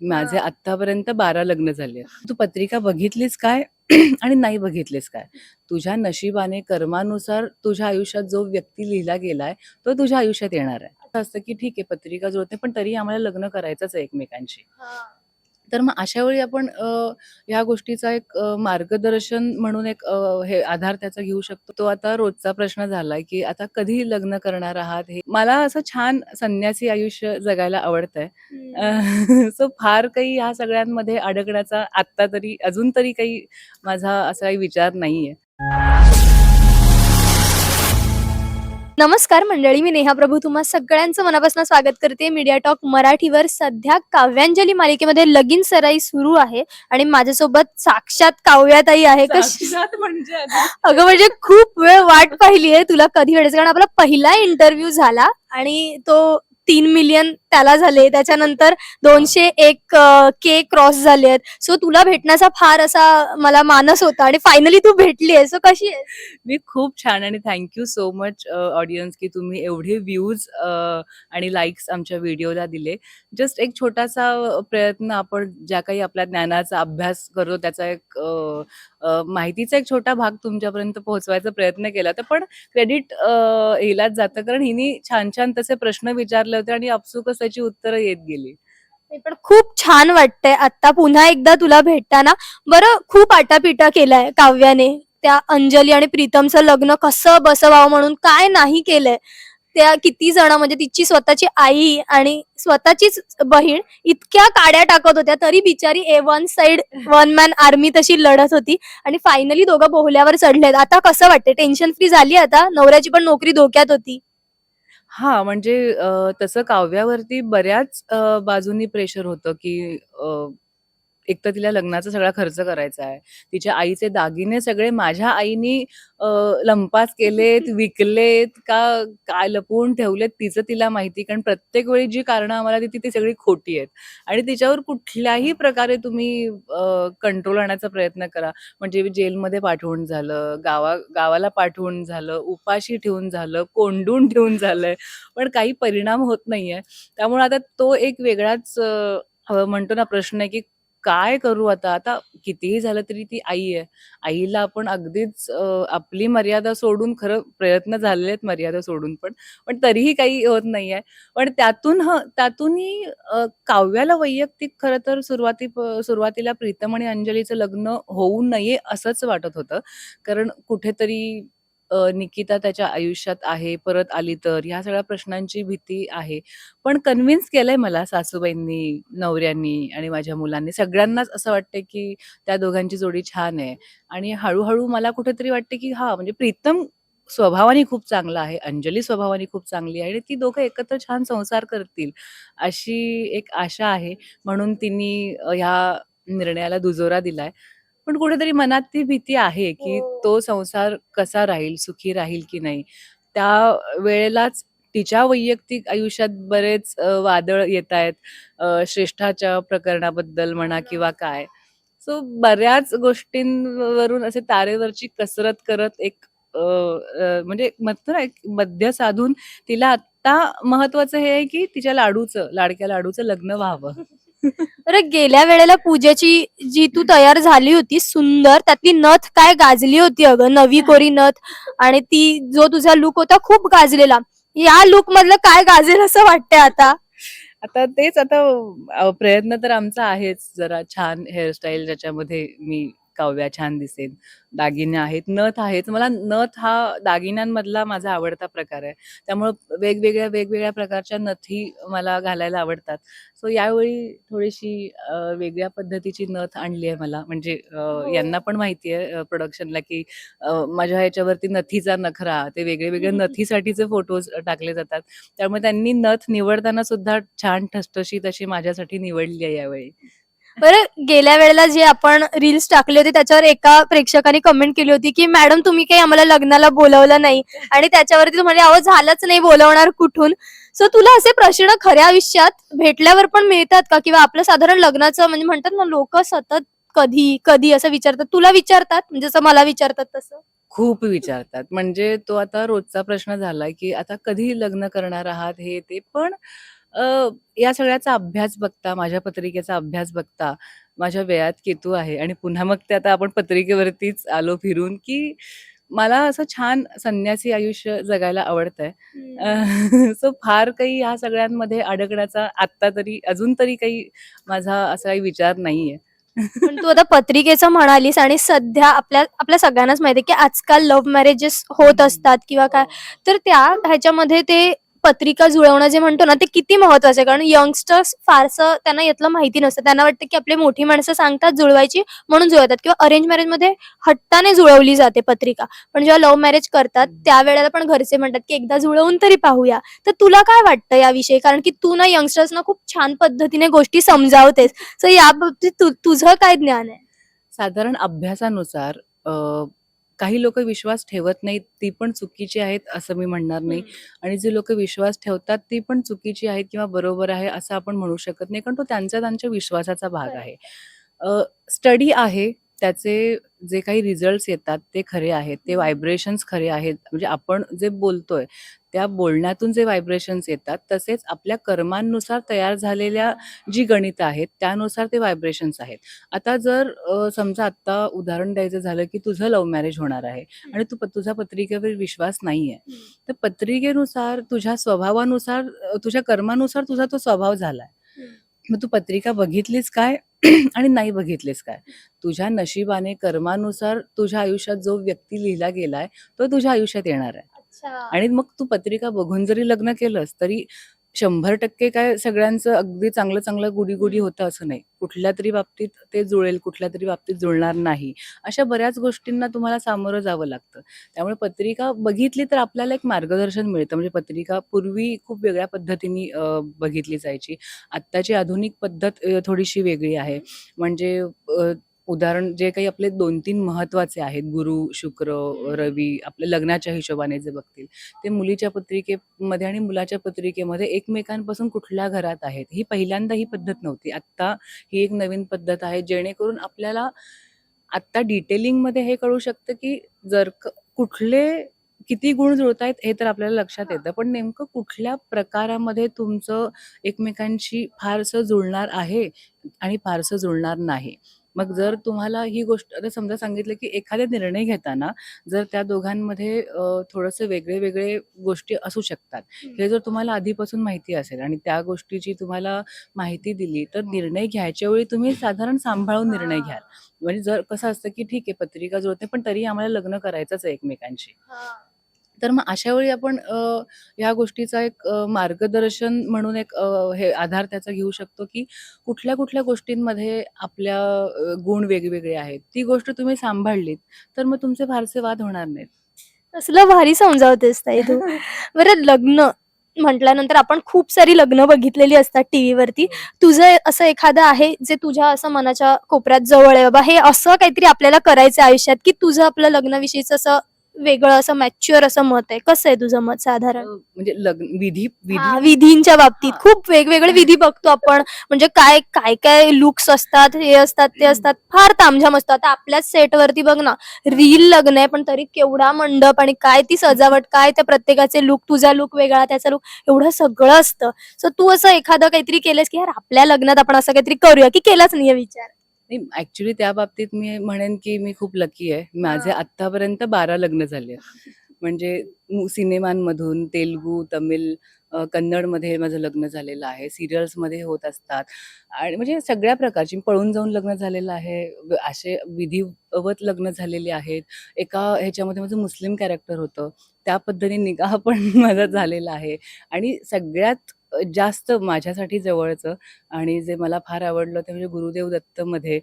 माझे हां. आत्तापर्यंत 12 लग्न झाले. तू पत्रिका बघितलीस काय आणि नाही बघितलीस काय? तुझ्या नशिबाने, कर्मानुसार तुझ्या आयुष्यात जो व्यक्ती लिहिला गेलाय, तो तुझ्या आयुष्यात येणार आहे. असं असतं की ठीक आहे पत्रिका जुळते, पण तरी आम्हाला लग्न करायचंच आहे एकमेकांशी. हां. तर मग अशा वेळी आपण ह्या गोष्टीचा एक मार्गदर्शन म्हणून एक हे आधार त्याचा घेऊ शकतो. तो आता रोजचा प्रश्न झालाय, की आता कधी लग्न करणार आहात हे. मला असं छान संन्यासी आयुष्य जगायला आवडतंय. सो फार काही ह्या सगळ्यांमध्ये अडकण्याचा आत्ता तरी अजून तरी काही माझा असा काही विचार नाहीये. नमस्कार मंडळी, मी नेहा प्रभू तुम्हा सगळ्यांचं मनापासून स्वागत करते मीडिया टॉक मराठीवर. सध्या काव्यांजली मालिकेमध्ये लगीन सराई सुरू आहे आणि माझ्यासोबत साक्षात काव्याताई आहे. साक्षात म्हणजे आता अगं म्हणजे खूप वेळ वाट पाहिली आहे तुला कधी भेटायचं, कारण आपला पहिला इंटरव्ह्यू झाला आणि तो 3 मिलियन त्याला झाले, त्याच्यानंतर 201 के क्रॉस झाले आहेत. सो तुला भेटण्याचा फार असा मला मानस होता आणि फायनली तू भेटली आहे. सो कशी आहे? मी खूप छान आणि thank you so much audience की तुम्ही एवढे व्ह्यूज आणि लाईक्स आमच्या व्हिडिओला दिले. जस्ट एक छोटासा प्रयत्न आपण ज्या काही आपल्या ज्ञानाचा अभ्यास करतो त्याचा एक माहितीचा एक छोटा भाग तुमच्यापर्यंत पोहोचवायचा प्रयत्न केला. तर पण क्रेडिट हिलाच जातं कारण हिने छान छान तसे प्रश्न विचारले होते आणि आपसुकच त्याची उत्तरं येत गेली. ते पण खूप छान वाटतंय आता पुन्हा एकदा तुला भेटताना. बरं, खूप आटापिटा केलाय काव्याने. त्या अंजली आणि प्रीतमचं लग्न कसं बसवावं म्हणून काय नाही केलंय. त्या किती जण म्हणजे तिची स्वतःची आई आणि स्वतःचीच बहीण इतक्या काड्या टाकत होत्या, तरी बिचारी one side one man army तशी लढत होती आणि फायनली दोघं बोहल्यावर चढलेत. आता कसं वाटतंय? टेन्शन फ्री झाली आता? नवऱ्याची पण नोकरी धोक्यात होती. हां, म्हणजे तसं काव्यावरती बऱ्याच बाजूंनी प्रेशर होतं, की एक तर तिला लग्नाचा सगळा खर्च करायचा आहे. तिच्या आईचे दागिने सगळे माझ्या आईनी अ, लंपास केलेत, विकलेत का काय लपवून ठेवलेत तिचं तिला माहिती. कारण प्रत्येक वेळी जी कारणं आम्हाला देते ती सगळी खोटी आहेत आणि तिच्यावर कुठल्याही प्रकारे तुम्ही कंट्रोल आणण्याचा प्रयत्न करा. म्हणजे जेलमध्ये पाठवून झालं, गावाला पाठवून झालं, उपाशी ठेवून झालं, कोंडून ठेवून झालंय, पण काही परिणाम होत नाहीये. त्यामुळे आता तो एक वेगळाच म्हणतो ना प्रश्न आहे, की काय करू आता? आता कितीही झालं तरी ती आई आहे. आईला आपण अगदीच आपली मर्यादा सोडून खरं प्रयत्न झालेले आहेत मर्यादा सोडून पण तरीही काही होत नाहीये. पण त्यातूनही काव्याला वैयक्तिक खरं तर सुरुवातीला प्रीतम आणि अंजलीचं लग्न होऊ नये असंच वाटत होतं. कारण कुठेतरी निकिता त्याच्या आयुष्यात आहे, परत आली तर ह्या सगळ्या प्रश्नांची भीती आहे. पण कन्व्हिन्स केलंय मला सासूबाईंनी, नवऱ्यांनी आणि माझ्या मुलांनी. सगळ्यांनाच असं वाटतंय, की त्या दोघांची जोडी छान आहे आणि हळू-हळू मला कुठेतरी वाटते, की हां, म्हणजे प्रीतम स्वभावाने खूप चांगला आहे, अंजली स्वभावाने खूप चांगली आहे आणि ती दोघं एकत्र छान संसार करतील, अशी एक आशा आहे. म्हणून तिनी ह्या निर्णयाला दुजोरा दिलाय. पण कुठेतरी मनात ती भीती आहे, की तो संसार कसा राहील, सुखी राहील की नाही? त्यावेळेलाच तिच्या वैयक्तिक आयुष्यात बरेच वादळ येतायत. श्रेष्ठाच्या प्रकरणाबद्दल म्हणा किंवा काय. सो बऱ्याच गोष्टींवरून असे तारेवरची कसरत करत एक म्हणजे म्हणतो ना, एक मध्य साधून तिला आत्ता महत्वाचं हे आहे, की तिच्या लाडक्या लाडूचं लग्न व्हावं. बरं, गेल्या वेळेला पूजेची जी तू तयार झाली होती सुंदर, त्यातली नथ काय गाजली होती अगं, नवी कोरी नथ. आणि ती जो तुझा लुक होता खूप गाजलेला. या लुक मधलं काय गाजेल असं वाटतंय आता? आता प्रयत्न तर आमचा आहेच. जरा छान हेअरस्टाईल ज्याच्यामध्ये मी काव्या छान दिसेन. दागिने आहेत, नथ आहेच. मला नथ हा दागिन्यांमधला माझा आवडता प्रकार आहे. त्यामुळं वेगवेगळ्या प्रकारच्या नथी मला घालायला आवडतात. सो यावेळी थोडीशी वेगळ्या पद्धतीची नथ आणली आहे मला. म्हणजे हो. यांना पण माहिती आहे प्रोडक्शनला, की माझ्या ह्याच्यावरती नथीचा नखरा, ते वेगळे नथीसाठीचे फोटोज टाकले जातात. त्यामुळे त्यांनी नथ निवडताना सुद्धा छान ठसठशीत अशी माझ्यासाठी निवडली आहे यावेळी. बरं, गेल्या वेळेला जे आपण रील्स टाकले होते त्याच्यावर एका प्रेक्षकाने कमेंट केली होती, की मॅडम तुम्ही काही आम्हाला लग्नाला बोलवलं नाही. आणि त्याच्यावरती तू म्हणजे अहो झालंच नाही, बोलवणार कुठून? सो तुला असे प्रश्न खऱ्या आयुष्यात भेटल्यावर पण मिळतात का? किंवा आपलं साधारण लग्नाचं म्हणजे म्हणतात ना, लोक सतत कधी कधी असं विचारतात, तुला विचारतात म्हणजे जसं मला विचारतात तसं? खूप विचारतात. म्हणजे तो आता रोजचा प्रश्न झालाय, की आता कधी लग्न करणार आहात हे ते. पण या सगळ्याचा अभ्यास बघता, माझ्या पत्रिकेचा अभ्यास बघता, माझ्या व्ययात केतू आहे आणि पुन्हा मग ते आता आपण पत्रिकेवरतीच आलो फिरून, की मला असं छान संन्यासी आयुष्य जगायला आवडतंय. सो फार काही ह्या सगळ्यांमध्ये अडकण्याचा आत्ता तरी अजून तरी काही माझा असा काही विचार नाहीये. पण तू आता पत्रिकेचं म्हणालीस आणि सध्या आपल्या आपल्या सगळ्यांनाच माहिती आहे, की आजकाल लव्ह मॅरेजेस होत असतात किंवा काय, तर त्या ह्याच्यामध्ये ते पत्रिका जुळवणं जे म्हणतो ना, ते किती महत्वाचं आहे. कारण यंगस्टर्स फारसं त्यांना यातलं माहिती नसतं. त्यांना वाटतं, की आपली मोठी माणसं सांगतात जुळवायची म्हणून जुळवतात किंवा अरेंज मॅरेजमध्ये हट्टाने जुळवली जाते पत्रिका. पण जेव्हा लव्ह मॅरेज करतात त्यावेळेला पण घरचे म्हणतात, की एकदा जुळवून तरी पाहूया. तर तुला काय वाटतं याविषयी? कारण की तू ना यंगस्टर्सना खूप छान पद्धतीने गोष्टी समजावतेस. सो याबाबतीत तुझं काय ज्ञान आहे? साधारण अभ्यासानुसार काही लोकं विश्वास ठेवत नाहीत, ती पण चुकीची आहेत असं मी म्हणणार नाही. आणि जी लोकं विश्वास ठेवतात ती पण चुकीची आहेत किंवा बरोबर आहे असं आपण म्हणू शकत नाही. कारण तो त्यांच्या त्यांच्या विश्वासाचा भाग आहे. करेक्ट. स्टडी आहे, त्याचे जे काही रिझल्ट्स येतात ते खरे आहेत. ते व्हायब्रेशन्स खरे आहेत. म्हणजे आपण जे बोलतोय, त्या बोलण्यातून जे व्हायब्रेशन्स येतात, तसेच आपल्या कर्मांनुसार तयार झालेल्या जी गणितं आहेत, त्यानुसार ते व्हायब्रेशन्स आहेत. आता जर समजा आत्ता उदाहरण द्यायचं झालं, की तुझं लव्ह मॅरेज होणार आहे आणि तुझा पत्रिकेवर विश्वास नाहीये. तर पत्रिकेनुसार, तुझ्या स्वभावानुसार, तुझ्या कर्मानुसार तुझा तो स्वभाव झालाय. मग तू पत्रिका बघितलीस काय आणि नाही बघितलीस काय? तुझ्या नशिबाने, कर्मानुसार तुझ्या आयुष्यात जो व्यक्ती लिहिला गेलाय, तो तुझ्या आयुष्यात येणार आहे. अच्छा. आणि मग तू पत्रिका बघून जरी लग्न केलंस, तरी 100% काय सगळ्यांचं अगदी चांगलं-चांगलं, गुडी-गुडी होतं असं नाही. कुठल्यातरी बाबतीत ते जुळेल, कुठल्यातरी बाबतीत जुळणार नाही. अशा बऱ्याच गोष्टींना तुम्हाला सामोरं जावं लागतं. त्यामुळे पत्रिका बघितली तर आपल्याला एक मार्गदर्शन मिळतं. म्हणजे पत्रिका पूर्वी खूप वेगळ्या पद्धतीने बघितली जायची. आत्ताची आधुनिक पद्धत थोडीशी वेगळी आहे. म्हणजे उदाहरण जे काही आपले 2-3 महत्त्वाचे आहेत, गुरु, शुक्र, रवी, आपल्या लग्नाच्या हिशोबाने जे बघतील, ते मुलीच्या पत्रिकेमध्ये आणि मुलाच्या पत्रिकेमध्ये एकमेकांपासून कुठल्या घरात आहेत. ही पहिल्यांदा ही पद्धत नव्हती. आत्ता ही एक नवीन पद्धत आहे, जेणेकरून आपल्याला आत्ता डिटेलिंगमध्ये हे कळू शकतं, की जर कुठले किती गुण जुळतायत हे तर आपल्याला लक्षात येतं. पण नेमकं कुठल्या प्रकारामध्ये तुमचं एकमेकांशी फारसं जुळणार आहे आणि फारसं जुळणार नाही. मग जर तुम्हाला ही गोष्ट आता समजा सांगितलं, की एखादे निर्णय घेताना जर त्या दोघांमध्ये थोडंसं वेगळे-वेगळे गोष्टी असू शकतात. हे जर तुम्हाला आधीपासून माहिती असेल आणि त्या गोष्टीची तुम्हाला माहिती दिली, तर निर्णय घ्यायच्या वेळी तुम्ही साधारण सांभाळून निर्णय घ्याल. म्हणजे जर कसं असतं, की ठीक आहे पत्रिका जुळते, पण तरी आम्हाला लग्न करायचंच आहे एकमेकांशी. तर मग अशा वेळी आपण ह्या गोष्टीचा एक मार्गदर्शन म्हणून एक हे आधार त्याचा घेऊ शकतो, की कुठल्या-कुठल्या गोष्टींमध्ये आपल्या गुण वेगवेगळे आहेत. ती गोष्ट तुम्ही सांभाळलीत, तर मग तुमचे फारसे वाद होणार नाहीत. कसलं भारी समजावतेस ताई तू. बरं लग्न म्हटल्यानंतर आपण खूप सारी लग्न बघितलेली असतात टीव्हीवरती. तुझं असं एखादं आहे जे तुझ्या असं मनाच्या कोपऱ्यात जवळ आहे बाबा हे असं काहीतरी आपल्याला करायचं आयुष्यात, की तुझं आपलं लग्नाविषयीचं असं वेगळं असं मॅच्युअर असं मत आहे. कसं आहे तुझं मत साधारण? म्हणजे लग्न विधी हां, विधी विधींच्या बाबतीत हां. खूप वेगवेगळे विधी बघतो आपण. म्हणजे काय, काय लुक्स असतात, हे असतात, ते असतात. फार तामझाम असतो. आता आपल्याच सेटवरती बघ ना, रील लग्न आहे, पण तरी केवढा मंडप आणि काय ती सजावट, काय त्या प्रत्येकाचे लूक, तुझा लूक वेगळा, त्याचा लूक, एवढं सगळं असतं. सो तू असं एखादं काहीतरी केलंस, की यार आपल्या लग्नात आपण असं काहीतरी करूया, की केलाच नाहीये विचार? नाही ॲक्चुअली त्या बाबतीत मी म्हणेन, की मी खूप लकी आहे. माझे हां. आत्तापर्यंत 12 लग्न झाले आहेत. म्हणजे सिनेमांमधून तेलुगू, तमिळ, कन्नडमध्ये माझं लग्न झालेलं आहे. सीरियल्समध्ये होत असतात आणि म्हणजे सगळ्या प्रकारची पळून जाऊन लग्न झालेलं आहे. असे विधिवत लग्न झालेले आहेत. एका ह्याच्यामध्ये माझं मुस्लिम कॅरेक्टर होतं. त्या पद्धतीने निकाह पण माझा झालेला आहे आणि सगळ्यात जास्त माझ्यासाठी जवळचं आणि जे मला फार आवडलं ते म्हणजे गुरुदेव दत्तमध्ये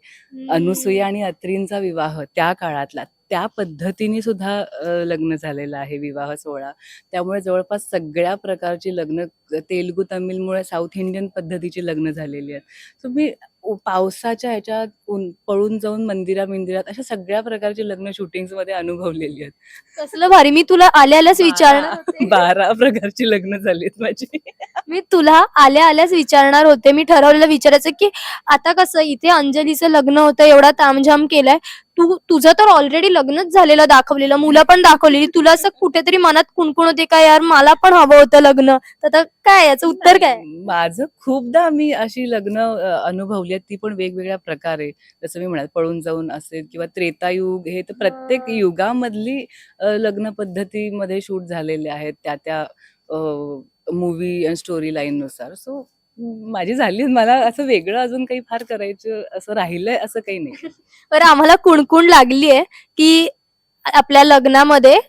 अनुसूया आणि अत्रींचा विवाह त्या काळातला, त्या पद्धतीने सुद्धा लग्न झालेलं आहे विवाह सोहळा. त्यामुळे जवळपास सगळ्या प्रकारची लग्न तेलुगू, तमिळमुळे साऊथ इंडियन पद्धतीची लग्न झालेली आहेत. सो मी पावसाच्या ह्याच्यात पळून जाऊन मंदिरात अशा सगळ्या प्रकारची लग्न शूटिंग्समध्ये अनुभवलेली आहेत. कसलं भारी. मी तुला आल्याच विचारणार 12 होते. 12 प्रकारची लग्न झालीत माझी. मी तुला आल्याच विचारणार होते. मी ठरवलेलं विचारायचं, की आता कसं इथे अंजलीचं लग्न होतं, एवढा तामझाम केलाय. तुझं तर ऑलरेडी लग्नच झालेलं दाखवलेलं, मुलं पण दाखवलेली. तुला असं कुठेतरी मनात कुणकुण होते का, यार मला पण हवं होतं लग्न. तर आता काय याचं उत्तर काय? नाही, माझं खूपदा मी अशी लग्न अनुभवली आहेत, ती पण वेगवेगळ्या प्रकारे. जसं मी म्हणाले पळून जाऊन असेल किंवा त्रेतायुग, हे तर प्रत्येक युगामधली लग्न पद्धतीमध्ये शूट झालेले आहेत त्या मूव्ही आणि स्टोरी लाईननुसार. सो माझी झाली. मला असं वेगळं अजून काही फार करायचं असं राहिलंय असं काही नाही. बरं, आम्हाला कुणकुण लागलीये, की आपल्या लग्नामध्ये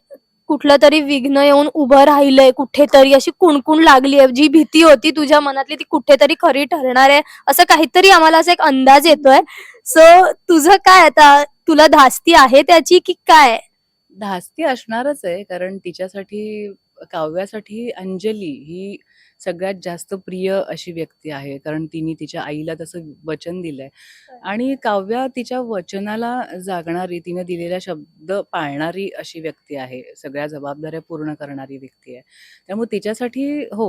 कुठलं तरी विघ्न येऊन उभं राहिलंय कुठेतरी, अशी कुणकुण लागलीये. जी भीती होती तुझ्या मनातली ती कुठेतरी खरी ठरणार आहे, असं काहीतरी आम्हाला असा एक अंदाज येतोय. सो तुझं काय आता, तुला धास्ती आहे त्याची की काय? धास्ती असणारच आहे, कारण तिच्यासाठी, काव्यासाठी अंजली ही सगळ्यात जास्त प्रिय अशी व्यक्ती आहे. कारण तिने तिच्या आईला तसं वचन दिलंय आणि काव्या तिच्या वचनाला जागणारी, तिने दिलेला शब्द पाळणारी अशी व्यक्ती आहे. सगळ्या जबाबदाऱ्या पूर्ण करणारी व्यक्ती आहे. त्यामुळे तिच्यासाठी हो,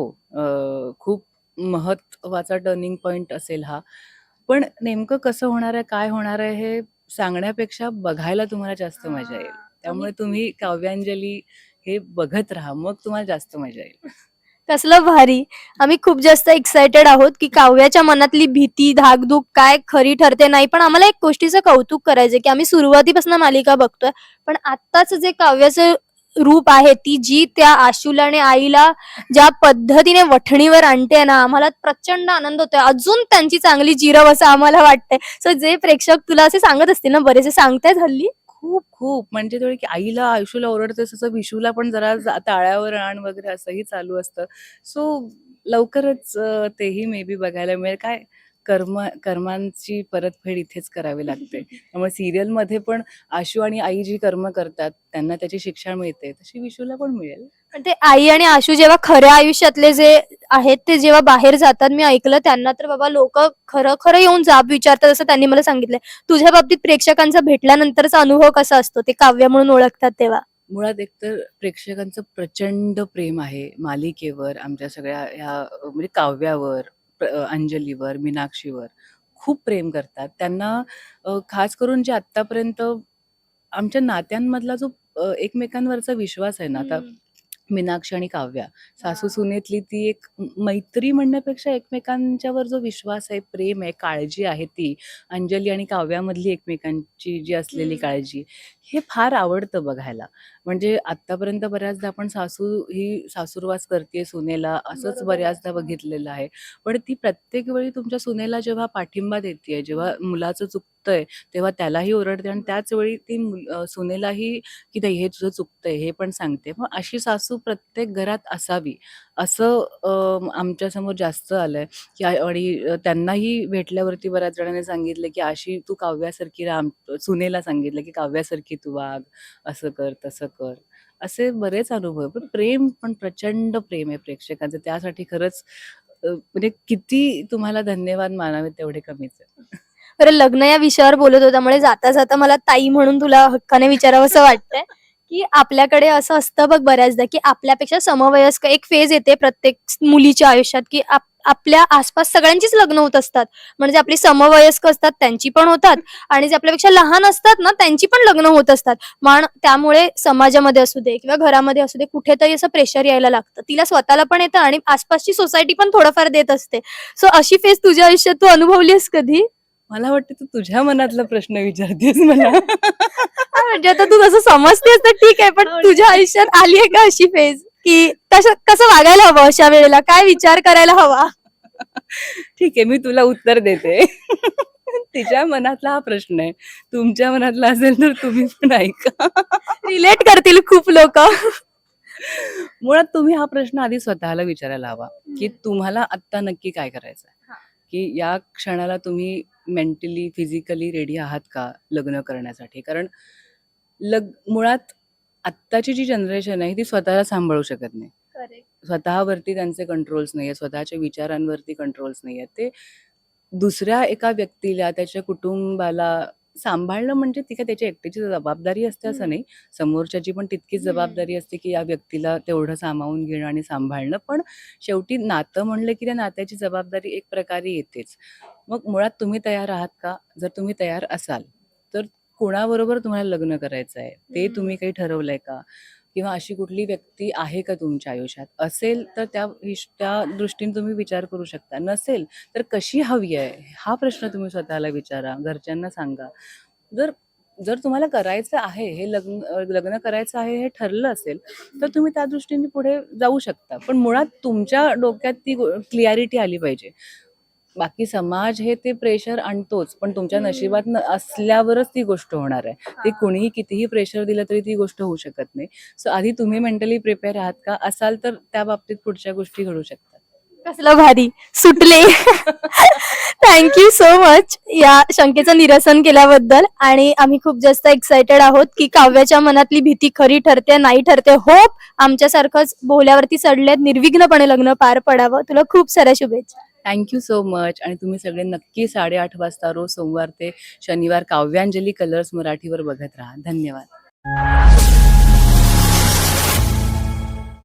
खूप महत्त्वाचा टर्निंग पॉइंट असेल हा. पण नेमकं कसं होणार आहे, काय होणार आहे हे सांगण्यापेक्षा बघायला तुम्हाला जास्त मजा येईल. त्यामुळे तुम्ही काव्यांजली हे बघत राहा, मग तुम्हाला जास्त मजा येईल. कसलं भारी. आम्ही खूप जास्त एक्सायटेड आहोत, की काव्याच्या मनातली भीती, धाकधूक काय खरी ठरते नाही. पण आम्हाला एक गोष्टीचं कौतुक करायचंय, की आम्ही सुरुवातीपासून मालिका बघतोय. पण आत्ताच जे काव्याचं रूप आहे, ती जी त्या आशूला आणि आईला ज्या पद्धतीने वठणीवर आणते ना, आम्हाला प्रचंड आनंद होतोय. अजून त्यांची चांगली जिरव असं आम्हाला वाटतंय. सो जे प्रेक्षक तुला असे सांगत असतील ना, बरेचसे सांगतायत हल्ली, खूप, खूप म्हणजे थोडी की आईला आयुष्याला ओरडतेस तसं विशूला पण जरा टाळ्यावर आण वगैरे असंही चालू असतं. सो लवकरच तेही मे बी बघायला मिळेल. काय कर्मांची परतफेड इथेच करावी लागते. त्यामुळे सीरियलमध्ये पण आशू आणि आई जी कर्म करतात, त्यांना त्याची शिक्षा मिळते, तशी विशूला पण मिळेल. पण ते आई आणि आशू जेव्हा खऱ्या आयुष्यातले जे आहेत ते जेव्हा बाहेर जातात, मी ऐकलं त्यांना तर बाबा लोक खरं खरं येऊन जाब विचारतात असं त्यांनी मला सांगितलंय. तुझ्या बाबतीत प्रेक्षकांचा भेटल्यानंतरचा अनुभव कसा असतो, ते काव्य म्हणून ओळखतात तेव्हा? मुळात एकतर प्रेक्षकांचं प्रचंड प्रेम आहे मालिकेवर, आमच्या सगळ्या ह्या म्हणजे काव्यावर, अंजलीवर, मीनाक्षीवर खूप प्रेम करतात. त्यांना खास करून जे आत्तापर्यंत आमच्या नात्यांमधला जो एकमेकांवरचा विश्वास आहे ना, आता मीनाक्षी आणि काव्या, सासू-सुनेतली ती एक मैत्री म्हणण्यापेक्षा एकमेकांच्यावर जो विश्वास आहे, प्रेम आहे, काळजी आहे, ती अंजली आणि काव्यामधली एकमेकांची जी असलेली काळजी, हे फार आवडतं बघायला. म्हणजे आत्तापर्यंत बऱ्याचदा आपण सासू ही सासूरवास करते सुनेला, असंच बरोबर. बऱ्याचदा बघितलेलं आहे. पण ती प्रत्येक वेळी तुमच्या सुनेला जेव्हा पाठिंबा देतेय, जेव्हा मुलाचं चुकतंय, तेव्हा त्यालाही ओरडते आणि त्याच वेळी ती सुनेलाही की नाही हे तुझं चुकतंय हे पण सांगते. मग अशी सासू प्रत्येक घरात असावी असं आमच्यासमोर जास्त आलंय, की आणि त्यांनाही भेटल्यावरती बऱ्याच जणांनी सांगितलं, की "अशी तू काव्यासारखी राहा." सुनेला सांगितलं, की "काव्यासारखी तू वाग, असं कर, तसं कर." असे बरेच अनुभव. पण प्रेम पण प्रचंड प्रेम आहे प्रेक्षकांचं. त्यासाठी खरंच म्हणजे किती तुम्हाला धन्यवाद मानावे तेवढे कमीच आहे. बरं, लग्न या विषयावर बोलत होत्यामुळे जाता जाता मला ताई म्हणून तुला हक्काने विचारावंसं वाटतंय, की आपल्याकडे असं असतं बघ बऱ्याचदा, की आपल्यापेक्षा समवयस्क एक फेज येते प्रत्येक मुलीच्या आयुष्यात, की आपल्या आसपास सगळ्यांचीच लग्न होत असतात. म्हणजे आपली समवयस्क असतात त्यांची पण होतात आणि जे आपल्यापेक्षा लहान असतात ना त्यांची पण लग्न होत असतात. त्यामुळे समाजामध्ये असू दे किंवा घरामध्ये असू दे कुठेतरी असं प्रेशर यायला लागतं. तिला स्वतःला पण येतं आणि आसपासची सोसायटी पण थोडंफार देत असते. सो अशी फेज तुझ्या आयुष्यात तू अनुभवली आहेस कधी? मला वाटतं तू तुझ्या मनातला प्रश्न विचारतेस मला. हां, म्हणजे आता तू जसं समजतेस तर ठीक आहे, पण तुझ्या आयुष्यात आली आहे का अशी फेज, की कसं वागायला हवं अशा वेळेला? काय विचार करायला हवा? ठीक आहे, मी तुला उत्तर देते. तिच्या मनातला हा प्रश्न आहे. तुमच्या मनातला असेल तर तुम्ही पण ऐका. रिलेट करतील खूप लोकं. मुळात तुम्ही हा प्रश्न आधी स्वतःला विचारायला हवा, की तुम्हाला आत्ता नक्की काय करायचं आहे? हां. की या क्षणाला तुम्ही मेंटली, फिजिकली रेडी आहात का लग्न करण्यासाठी? कारण मुळात आत्ताची जी जनरेशन आहे ती स्वतःला सांभाळू शकत नाही. करेक्ट. स्वतःवरती त्यांचे कंट्रोल्स नाहीये, स्वतःच्या विचारांवरती कंट्रोल्स नाहीयेत. ते दुसऱ्या एका व्यक्तीला, त्याच्या कुटुंबाला सांभाळणं म्हणजे ती काय त्याची एकट्याची जबाबदारी असते असं नाही. समोरच्याची पण तितकीच जबाबदारी असते, की या व्यक्तीला तेवढं सामावून घेणं आणि सांभाळणं. पण शेवटी नातं म्हणलं, की त्या नात्याची जबाबदारी एक प्रकारे येतेच. मग मुळात तुम्ही तयार आहात का? जर तुम्ही तयार असाल, तर कोणाबरोबर तुम्हाला लग्न करायचं आहे, ते तुम्ही काही ठरवलंय का? किंवा अशी कुठली व्यक्ती आहे का तुमच्या आयुष्यात? असेल तर त्या दृष्टीने तुम्ही विचार करू शकता. नसेल तर कशी हवी आहे? हा प्रश्न तुम्ही स्वतःला विचारा, घरच्यांना सांगा. जर जर तुम्हाला करायचं आहे, हे लग्न करायचं आहे हे ठरलं असेल, तर तुम्ही त्या दृष्टीने पुढे जाऊ शकता. पण मुळात तुमच्या डोक्यात ती क्लॅरिटी आली पाहिजे. बाकी समाज हे ते प्रेशर आणतोच, पण तुमच्या नशिबात असल्यावरच ती गोष्ट होणार आहे. ती कुणीही कितीही प्रेशर दिलं तरी ती गोष्ट होऊ शकत नाही. सो आधी तुम्ही मेंटली प्रिपेअर आहात का? असाल तर त्या बाबतीत पुढच्या गोष्टी घडू शकतात. कसलं भारी सुटले. थँक्यू सो मच या शंकेचं निरसन केल्याबद्दल. आणि आम्ही खूप जास्त एक्साइटेड आहोत की काव्याच्या मनातली भीती खरी ठरते नाही ठरते. होप आमच्यासारखंच बोल्यावरती चढलेत निर्विघ्नपणे लग्न पार पडावं. तुला खूप साऱ्या शुभेच्छा. Thank you so much. आणि तुम्ही सगळे नक्की 8:30 वाजता रोज सोमवार ते शनिवार काव्यांजली कलर्स मराठीवर बघत राहा. धन्यवाद.